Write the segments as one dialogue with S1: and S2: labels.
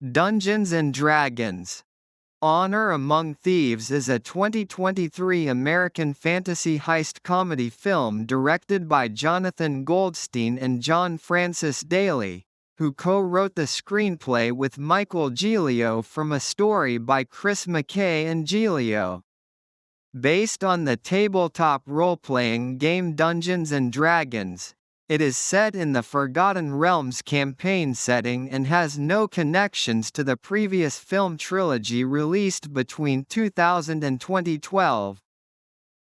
S1: Dungeons and Dragons: Honor Among Thieves is a 2023 American fantasy heist comedy film directed by Jonathan Goldstein and John Francis Daley, who co-wrote the screenplay with Michael Gilio from a story by Chris McKay and Gilio. Based on the tabletop role-playing game Dungeons and Dragons, it is set in the Forgotten Realms campaign setting and has no connections to the previous film trilogy released between 2000 and 2012.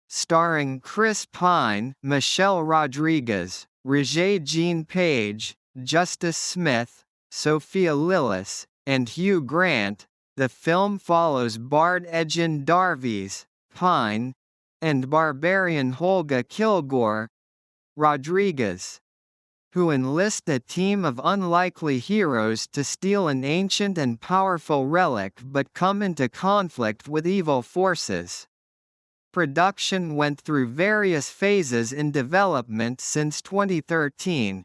S1: Starring Chris Pine, Michelle Rodriguez, Regé-Jean Page, Justice Smith, Sophia Lillis, and Hugh Grant, the film follows bard Edgin Darvis, Pine, and barbarian Holga Kilgore, Rodriguez, who enlist a team of unlikely heroes to steal an ancient and powerful relic but come into conflict with evil forces. Production went through various phases in development since 2013,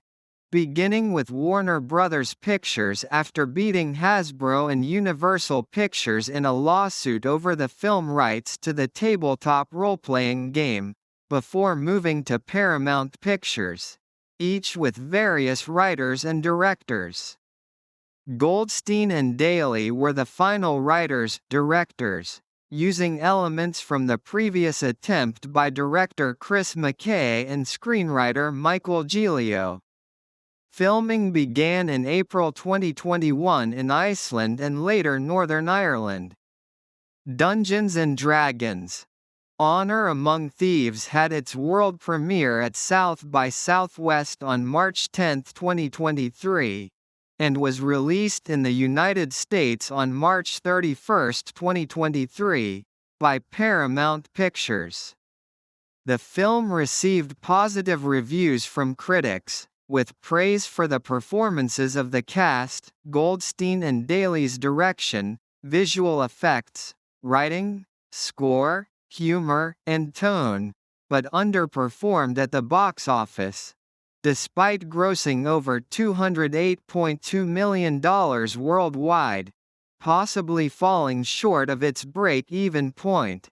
S1: beginning with Warner Bros. Pictures after beating Hasbro and Universal Pictures in a lawsuit over the film rights to the tabletop role-playing game, before moving to Paramount Pictures, each with various writers and directors. Goldstein and Daley were the final writers-directors, using elements from the previous attempt by director Chris McKay and screenwriter Michael Gilio. Filming began in April 2021 in Iceland and later Northern Ireland. Dungeons and Dragons: Honor Among Thieves had its world premiere at South by Southwest on March 10, 2023, and was released in the United States on March 31, 2023, by Paramount Pictures. The film received positive reviews from critics, with praise for the performances of the cast, Goldstein and Daley's direction, visual effects, writing, score, humor, and tone, but underperformed at the box office, despite grossing over $208.2 million worldwide, possibly falling short of its break-even point.